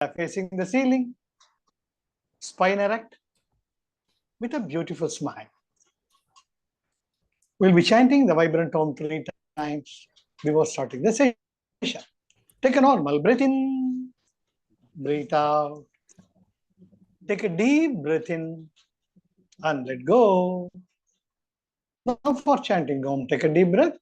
facing the ceiling, spine erect, with a beautiful smile. We'll be chanting the vibrant Om 3 times before starting the session. Take a normal breath in, breathe out. Take a deep breath in and let go. Now for chanting Om, take a deep breath.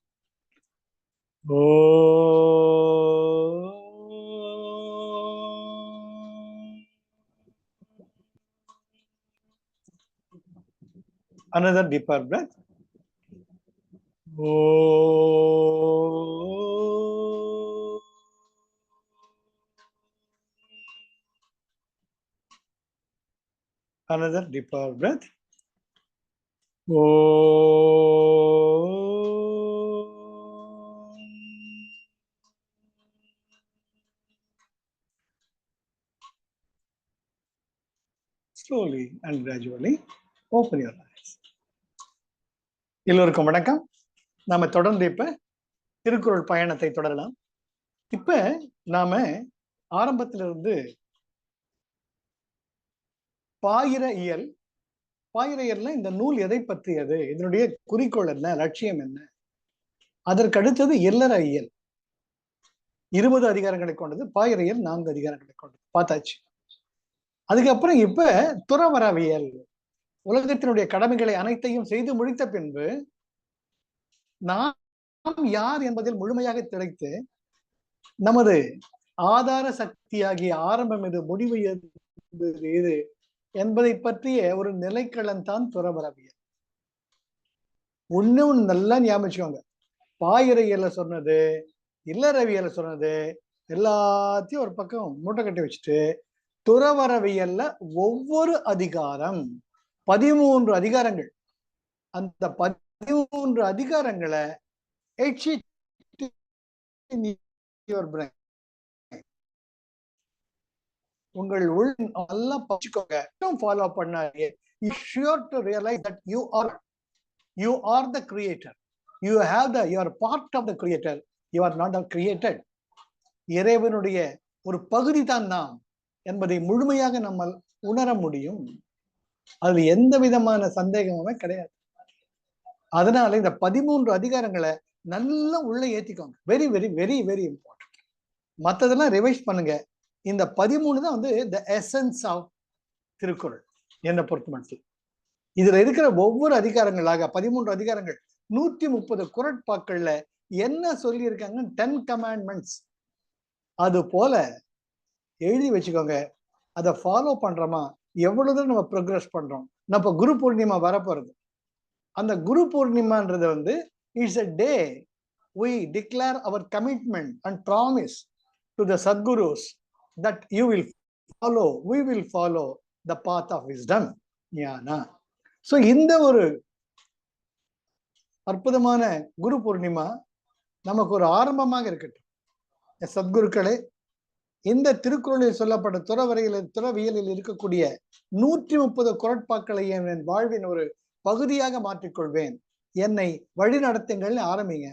Another deeper breath. Another deeper breath. Slowly and gradually open your eyes. எல்லோருக்கும் வணக்கம். நாம தொடர்ந்து இப்ப திருக்குறள் பயணத்தை தொடரலாம். இப்ப நாம ஆரம்பத்திலிருந்து பாயிர இயல், இந்த நூல் எதை பற்றியது, இதனுடைய குறிக்கோள் என்ன, லட்சியம் என்ன, அதற்கு அடுத்தது இல்லற இயல் 20 அதிகாரங்களை கொண்டது, பாயிர இயல் 4 அதிகாரங்களை கொண்டது பார்த்தாச்சு. அதுக்கப்புறம் இப்ப துறவரவியல், உலகத்தினுடைய கடமைகளை அனைத்தையும் செய்து முடித்த பின்பு நாம் யார் என்பதில் முழுமையாக திளைத்து நமது ஆதார சக்தியாகிய ஆரம்பம் எது, முடிவு எது என்பதை பற்றிய ஒரு நிலைக்களம் தான் துறவரவியல். ஒண்ணு நல்லா ஞாபகம், பாயிரையில சொன்னது, இல்லறவியல சொன்னது எல்லாத்தையும் ஒரு பக்கம் மூட்டை கட்டி வச்சுட்டு, துறவரவியல்ல ஒவ்வொரு அதிகாரம் 13 அதிகாரங்கள், அந்த 13 அதிகாரங்களை உங்கள் உள் நல்லா பச்சுக்கோங்க, ஃபாலோ பண்ணாலே sure to realize that you are the creator, you are part of the creator, you are not a created. இறைவனுடைய ஒரு பகுதி தான் நாம் என்பதை முழுமையாக நம்ம உணர முடியும். அது எந்த விதமான சந்தேகமுமே கிடையாது. அதனால இந்த 13 அதிகாரங்களை நல்லா உள்ள ஏத்திக்கோங்க. Very very very very important. மற்றதெல்லாம் ரிவைஸ் பண்ணுங்க. இந்த 13 தான் வந்து த எசன்ஸ் ஆஃப் திருக்குறள் என்னை பொறுத்த மட்டும். இதுல இருக்கிற ஒவ்வொரு அதிகாரங்களாக 13 அதிகாரங்கள் 130 குறட்பாக்கள்ல என்ன சொல்லி இருக்காங்க, 10 கமாண்ட்மெண்ட்ஸ் அது போல எழுதி வச்சுக்கோங்க. அதை ஃபாலோ பண்றோமா, எவ்வளவு நம்ம ப்ரோக்ரஸ் பண்றோம். நம்ம குரு பூர்ணிமா வரப்போறது. அந்த குரு பூர்ணிமான்றது வந்து it's a day we declare our commitment and promise to the Sadgurus that we will follow the path of wisdom, ஞானா. ஸோ இந்த ஒரு அற்புதமான குரு பூர்ணிமா நமக்கு ஒரு ஆரம்பமாக இருக்கட்டும். சத்குருக்களே, இந்த திருக்குறளில் சொல்லப்பட்ட துறவியலில் இருக்கக்கூடிய 130 குறட்பாக்களை என் வாழ்வின் ஒரு பகுதியாக மாற்றிக்கொள்வேன், என்னை வழி நடத்துங்கள் ஆரம்பிங்க.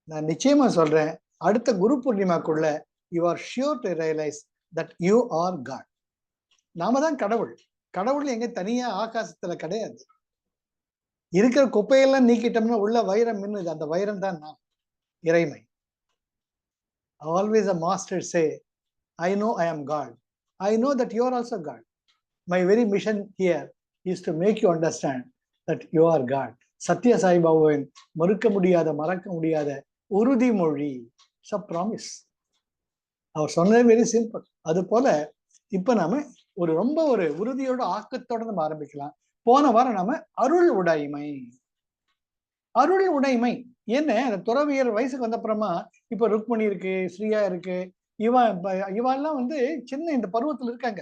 நான் நிச்சயமா சொல்றேன், அடுத்த குரு பூர்ணிமாக்குள்ள you are sure to realize that you are God. நாம தான் கடவுள். கடவுள் எங்க தனியா ஆகாசத்துல கிடையாது. இருக்கிற குப்பையெல்லாம் நீக்கிட்டோம்னா உள்ள வைரம் மின்னுது, அந்த வைரம் தான் நான், இறைமை. Always a master say, I know I am God. I know that you are also God. My very mission here is to make you understand that you are God. Satya சாய்பாபாவின் மறுக்க முடியாத, மறக்க முடியாத உறுதிமொழி, a promise. அவர் சொன்னது very simple. அது போல இப்ப நாம ரொம்ப உறுதியோட ஆக்கத்தோட நம்ம ஆரம்பிக்கலாம். போன வாரம் நாம அருள் உடைமை என்ன, துறவியர் வயசுக்கு வந்த அப்புறமா இப்ப ருக்மணி இருக்கு, ஸ்ரீயா இருக்கு, இவெல்லாம் வந்து சின்ன இந்த பருவத்துல இருக்காங்க.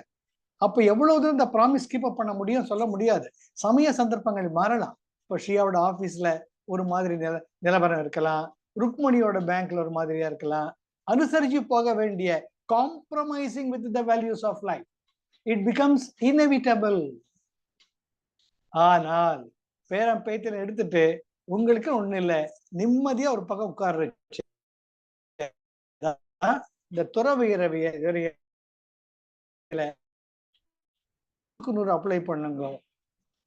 அப்ப எவ்வளவு தூரம் இந்த ப்ராமிஸ் கீப் அப் பண்ண முடியும் சொல்ல முடியாது. சமய சந்தர்ப்பங்கள் மாறலாம். இப்போ ஸ்ரீயாவோட ஆபீஸ்ல ஒரு மாதிரி நிலவரம் இருக்கலாம், ருக்மணியோட பேங்க்ல ஒரு மாதிரியா இருக்கலாம். அனுசரிச்சு போக வேண்டிய, compromising with the values of life, it becomes inevitable. ஆனால் பேரம் பேத்தில எடுத்துட்டு உங்களுக்கு ஒண்ணு இல்லை, நிம்மதியா ஒரு பக்கம் உட்கார்ற இந்த துறவியரவிய அப்ளை பண்ணுங்க.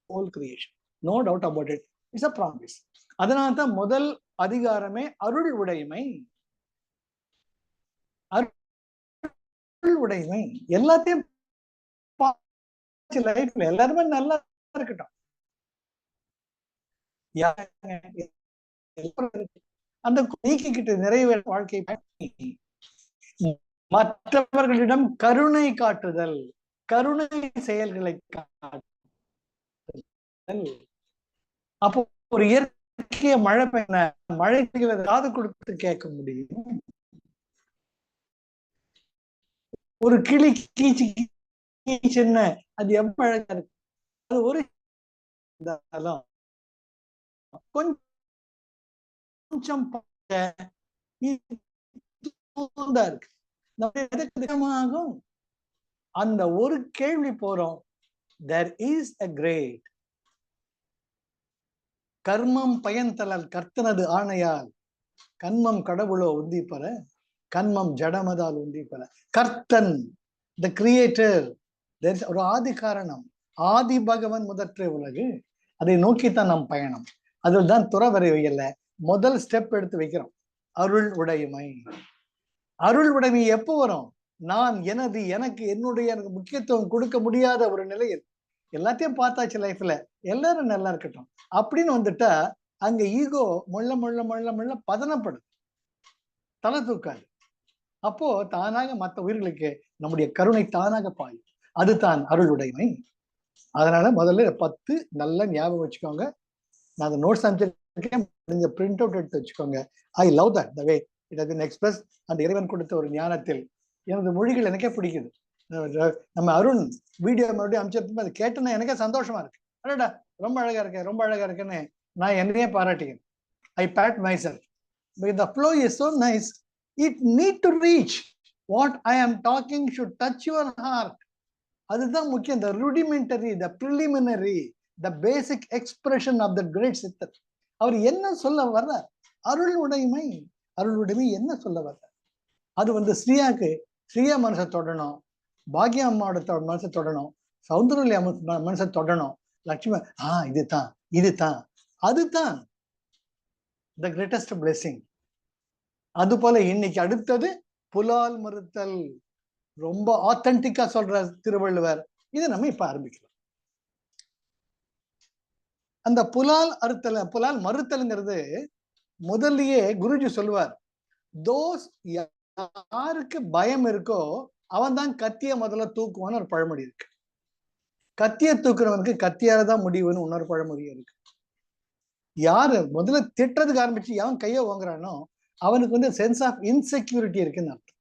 Whole creation, no doubt about it, it's a promise. அதனால தான் முதல் அதிகாரமே அருள் உடைமை. அருள் உடைமை எல்லாத்தையும் லைஃப்ல எல்லாருமே நல்லா இருக்கட்டும். அந்த நீக்கிக்கிட்டு நிறைவேற வாழ்க்கை மற்றவர்களிடம் கருணை காட்டுதல், கருணை செயல்களை காட்டுதல். அப்போ ஒரு இயற்கைய மழை பெய்ய மழை பெய்வதை காது கொடுத்து கேட்க முடியும். ஒரு கிளி கீச்சு கீச்சுன்னு அது எவ்வளவு அழகா இருக்கு. அது ஒரு கொஞ்சம் இருக்கு. அந்த ஒரு கேள்வி போறோம். there is a great கர்மம் பயன்தலல் கர்த்தனது ஆணையால் கண்மம் கடவுளோ உந்திப்பற கண்மம் ஜடமதால் உந்திப்பற. கர்த்தன், the creator, ஒரு ஆதி காரணம், ஆதி பகவன் முதற்றே உலகு. அதை நோக்கித்தான் நம் பயணம். அதுதான் துறவரையில முதல் ஸ்டெப் எடுத்து வைக்கிறோம். அருள் உடைமை. அருள் உடைமை எப்போ வரும்? நான் எனது எனக்கு என்னுடைய முக்கியத்துவம் கொடுக்க முடியாத ஒரு நிலையில் எல்லாத்தையும் பார்த்தாச்சு லைஃப்ல, எல்லாரும் நல்லா இருக்கட்டும் அப்படின்னு வந்துட்டா அங்க ஈகோ முள்ள முள்ள முள்ள முள்ள பதனப்படும், தலை தூக்காது. அப்போ தானாக மற்ற உயிர்களுக்கு நம்முடைய கருணை தானாக பாயும். அதுதான் அருள் உடைமை. அதனால முதல்ல 10 நல்லா ஞாபகம் வச்சுக்கோங்க. நான் அந்த நோட்ஸ் அமைச்சிருக்கேன், நீங்க பிரிண்ட் அவுட் எடுத்து வச்சுக்கோங்க. I love that the way it has been express. அந்த இறைவன் கொடுத்த ஒரு ஞானத்தில் எனது மொழிகள் எனக்கே பிடிக்குது. நம்ம அருண் வீடியோ மறுபடியும் அமைச்சிருப்போம், அதை கேட்டேன்னா எனக்கே சந்தோஷமா இருக்கு. அடடா ரொம்ப அழகா இருக்கேன், ரொம்ப அழகா இருக்குன்னு நான் என்னையே பாராட்டிக்கிறேன். I pat myself. The flow is so nice. It need to reach what I am talking should touch your heart. அதுதான் முக்கியம். the rudimentary, the preliminary, the basic expression of the great sitter. அவர் என்ன சொல்ல வர்றார்? அருள் உடைமை. அருள் உடைமை என்ன சொல்ல வர்றார்? அது ஸ்ரீயாக்கு, ஸ்ரீயா மனசை தொடணும், பாக்யா அம்மாவோட மனசை தொடணும், சௌந்தரலி மனசை தொடணும், லட்சுமி இதுதான் இதுதான் அதுதான் the greatest blessing. அது போல இன்னைக்கு அடுத்தது புலால் மறுத்தல். ரொம்ப ஆத்தென்டிக்கா சொல்ற திருவள்ளுவர். இதை நம்ம இப்ப ஆரம்பிக்கலாம். அந்த புலால் மறுத்தல்ங்கிறது முதல்லயே குருஜி சொல்லுவார், தோஸ் யாருக்கு பயம் இருக்கோ அவன் தான் கத்திய முதல்ல தூக்குவான்னு ஒரு பழமொழி இருக்கு. கத்திய தூக்குறவனுக்கு கத்தியாலதான் முடிவுன்னு இன்னொரு பழமொழி இருக்கு. யாரு முதல்ல திட்டுறதுக்கு ஆரம்பிச்சு எவன் கைய வாங்குறானோ அவனுக்கு சென்ஸ் ஆஃப் இன்செக்யூரிட்டி இருக்குன்னு அர்த்தம்.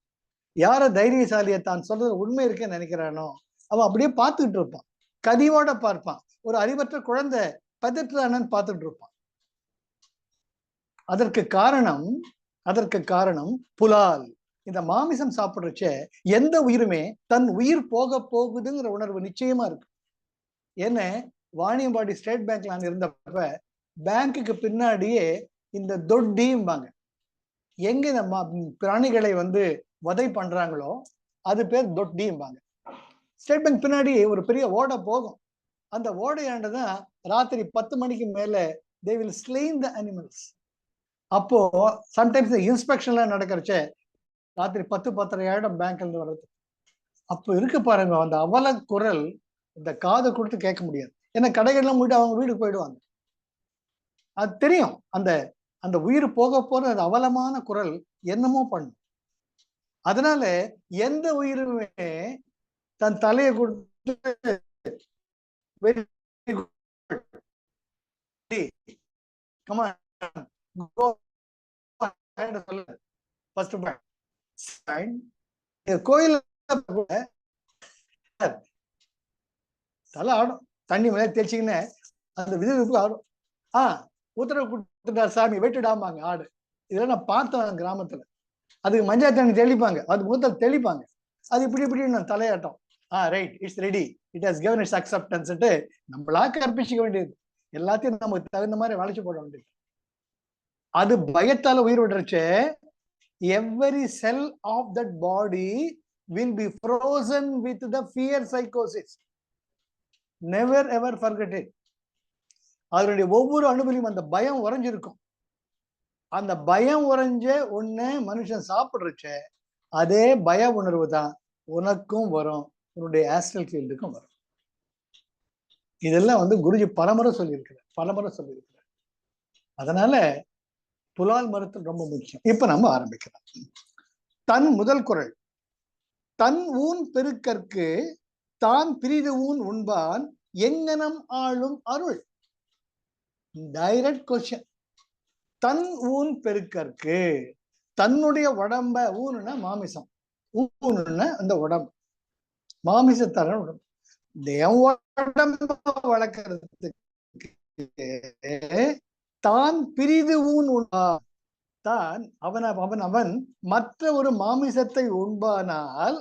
யார தைரியசாலியை தான் சொல்றது உண்மை இருக்குன்னு நினைக்கிறானோ அவன் அப்படியே பார்த்துக்கிட்டு இருப்பான், கதியோட பார்ப்பான். ஒரு அறிவற்ற குழந்தை பதற்றானு பார்த்துட்டு இருப்பான். அதற்கு காரணம் புலால். இந்த மாமிசம் சாப்பிடுறச்ச எந்த உயிருமே தன் உயிர் போக போகுதுங்கிற உணர்வு நிச்சயமா இருக்கு. ஏன்னா வாணியம்பாடி ஸ்டேட் பேங்க்ல நான் இருந்தப்ப பேங்குக்கு பின்னாடியே இந்த தொட்டிம்பாங்க, எங்க இந்த பிராணிகளை வதை பண்றாங்களோ அது பேர் தொட்டிம்பாங்க. ஸ்டேட் பேங்க் பின்னாடி ஒரு பெரிய ஓடை போகும். அந்த ஓடையாண்டதான் ராத்திரி 10 மணிக்கு மேல they will slain the animals. அப்போ சம்டைம்ஸ் இன்ஸ்பெக்ஷன்லாம் நடக்கிறச்ச ராத்திரி 10-10:30 ஆயிடும் பேங்க்ல இருந்து வர்றது. அப்போ இருக்கு பாருங்க அந்த அவல குரல், இந்த காதை கொடுத்து கேட்க முடியாது. ஏன்னா கடைகள்லாம் மூடி அவங்க வீட்டுக்கு போயிடுவாங்க. அது தெரியும், அந்த அந்த உயிர் போக போற அந்த அவலமான குரல் என்னமோ பண்ணும். அதனால எந்த உயிருமே தன் தலையை கொடுத்து கோயில் தலை ஆடும், தண்ணி மேல தேய்ச்சிங்கன்னு அந்த விதிவிப்பு ஆடும். உத்தரவு கொடுத்துட்டார் சாமி வெட்டுடாமாங்க ஆடு. இதெல்லாம் நான் பார்த்தேன் கிராமத்துல. அதுக்கு மஞ்சள் தண்ணி தெளிப்பாங்க, அது மூத்த தெளிப்பாங்க, அது இப்படி இப்படி தலையாட்டம். Right, it's ready, it has given its acceptance. நம்மளா கற்பிச்சுக்க வேண்டியது, எல்லாத்தையும் நமக்கு தகுந்த மாதிரி வளைச்சு போட வேண்டியது. அது பயத்தால உயிர் விடுறச்சே every cell of that body will be frozen with the fear psychosis. Never ever forget it. அதனுடைய ஒவ்வொரு அணுவிலும் அந்த பயம் உறைஞ்சிருக்கும். அந்த பயம் உறைஞ்ச ஒண்ணு மனுஷன் சாப்பிடுறச்ச அதே பய உணர்வு தான் உனக்கும் வரும், உன்னுடைய ஆஸ்ட்ரல் ஃபீல்டுக்கும் வரும். இதெல்லாம் குருஜி பலமுறை சொல்லியிருக்கிறார். அதனால புலால் மருத்துவம் ரொம்ப முக்கியம். இப்ப நம்ம ஆரம்பிக்கலாம். தன் முதல் குறள், தன் ஊன் பெருக்கற்கு தான் பிரிது ஊன் உண்பான் எங்கனம் ஆளும் அருள். Direct question. தன் ஊன் பெருக்கற்கு, தன்னுடைய உடம்ப, ஊனுன்னா மாமிசம், ஊனுன்னா அந்த உடம்பு, மாமிசத்தான உடம்பு, உடம்ப வளர்க்கறதுக்கு தான் பிரிது ஊன் உண்பான். தான் அவன் மற்ற ஒரு மாமிசத்தை உண்பானால்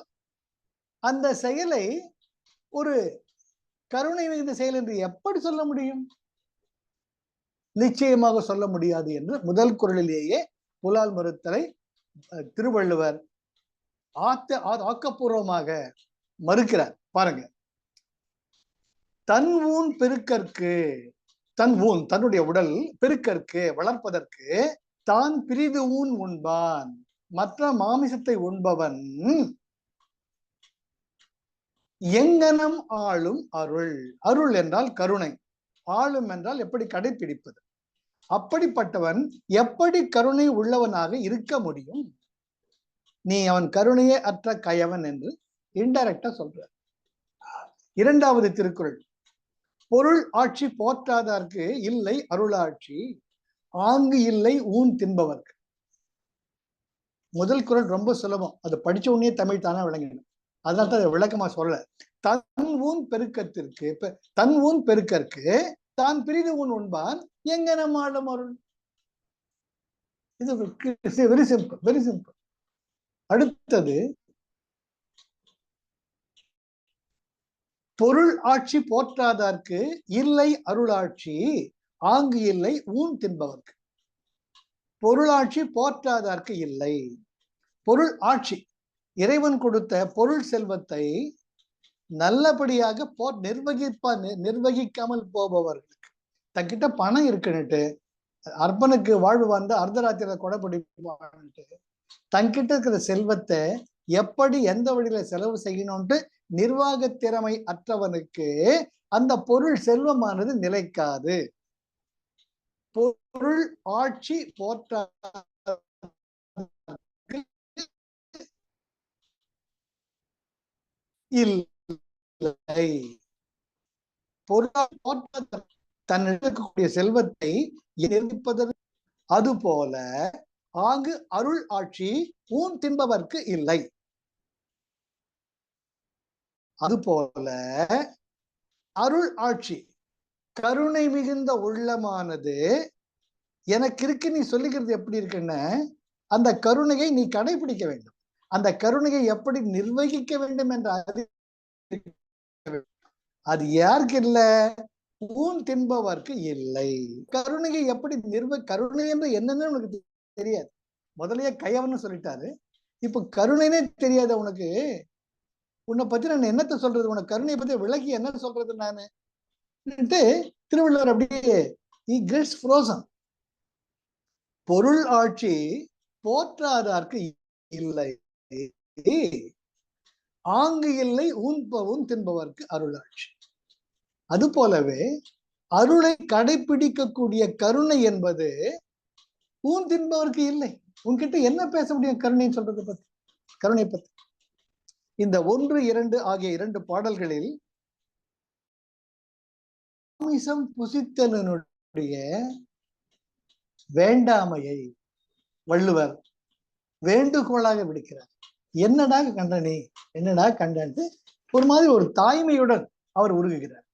அந்த செயலை ஒரு கருணை மிகுந்த செயல் என்று எப்படி சொல்ல முடியும்? நிச்சயமாக சொல்ல முடியாது என்று முதல் குறளிலேயே புலால் மறுத்தலை திருவள்ளுவர் ஆக்கப்பூர்வமாக மறுக்கிறார். பாருங்க, தன் ஊன் பெருக்கற்கு, தன் ஊன் தன்னுடைய உடல் பெருக்கற்கு வளர்ப்பதற்கு தான் பிரிது ஊன் உண்பான், மற்ற மாமிசத்தை உண்பவன் எங்கனம் ஆளும் அருள். அருள் என்றால் கருணை, ஆளும் என்றால் எப்படி கடைபிடிப்பது. அப்படிப்பட்டவன் எப்படி கருணை உள்ளவனாக இருக்க முடியும்? நீ அவன் கருணையே அற்ற கயவன் என்று இன்டைரக்டா சொல்ற. இரண்டாவது திருக்குறள், பொருள் ஆட்சி போற்றாதார்க்கு இல்லை அருளாட்சி, ஆங்கு இல்லை ஊன் தின்பவர்க்கு. முதல் குறள் ரொம்ப சுலபம், அது படிச்ச உடனே தமிழ் தானே விளங்கணும். அதனால தான் அதை விளக்கமா சொல்ல. தன் ஊன் பெருக்கத்திற்கு, தன் ஊன் பெருக்கற்கு தான் பிரிது ஊன் உண்பான் எங்கனம் ஆளும் அருள். இது வெரி சிம்பிள், வெரி சிம்பிள். அடுத்தது, பொருள் ஆட்சி போற்றாதார்க்கு இல்லை அருளாட்சி, ஆங்கு இல்லை ஊன் தின்பவர்க்கு. பொருளாட்சி போற்றாதார்க்கு இல்லை. பொருள் ஆட்சி, இறைவன் கொடுத்த பொருள் செல்வத்தை நல்லபடியாக நிர்வகிக்காமல் போபவர்களுக்கு, தங்கிட்ட பணம் இருக்குன்னுட்டு அர்ப்பனுக்கு வாழ்வு வந்து அர்த்தராத்திரியில கொடைப்பிடிப்பான்ட்டு தங்கிட்ட இருக்கிற செல்வத்தை எப்படி எந்த வழியில செலவு செய்யணும்ட்டு நிர்வாக திறமை அற்றவனுக்கு அந்த பொருள் செல்வமானது நிலைக்காது. பொருள் ஆட்சி போற்ற இல்லை. பொருள் தன்னிடக்கூடிய செல்வத்தை நிர்வகிப்பதற்கு அது போல ஆங்கு அருள் ஆட்சி ஊன் தின்பவர்க்கு இல்லை. அதுபோல அருள் ஆட்சி, கருணை மிகுந்த உள்ளமானது எனக்கு இருக்கு நீ சொல்லிக்கிறது எப்படி இருக்குன்னு அந்த கருணையை நீ கடைபிடிக்க வேண்டும். அந்த கருணையை எப்படி நிர்வகிக்க வேண்டும் என்ற அது யாருக்கு இல்லை? ஊன் தின்பவர்க்கு இல்லை. கருணையை எப்படி கருணை என்று என்னன்னு உனக்கு தெரியாது. முதலையே கையவன்னு சொல்லிட்டாரு, இப்ப கருணைனே தெரியாது உனக்கு. உன்னை பத்தி நான் என்னத்தை சொல்றது? உனக்கு கருணையை பத்தி விளக்கி என்ன சொல்றது நானு? திருவள்ளுவர் அப்படியே பொருள் ஆட்சி போற்றாதார்க்கு இல்லை, ஆங்கு இல்லை ஊன்பவும் தின்பவர்க்கு அருளாட்சி. அது போலவே அருளை கடைபிடிக்கக்கூடிய கருணை என்பது ஊன் தின்பவர்க்கு இல்லை. உன்கிட்ட என்ன பேச முடியும் கருணைன்னு சொல்றது பத்தி, கருணை பத்தி? இந்த 1, 2 ஆகிய 2 பாடல்களில் மாமிசம் புசித்தலனுடைய வேண்டாமையை வள்ளுவர் வேண்டுகோளாக விடுக்கிறார். என்னடா கண்டனி, என்னடா கண்டன்ட்டு ஒரு மாதிரி ஒரு தாய்மையுடன் அவர் உருகுகிறார்.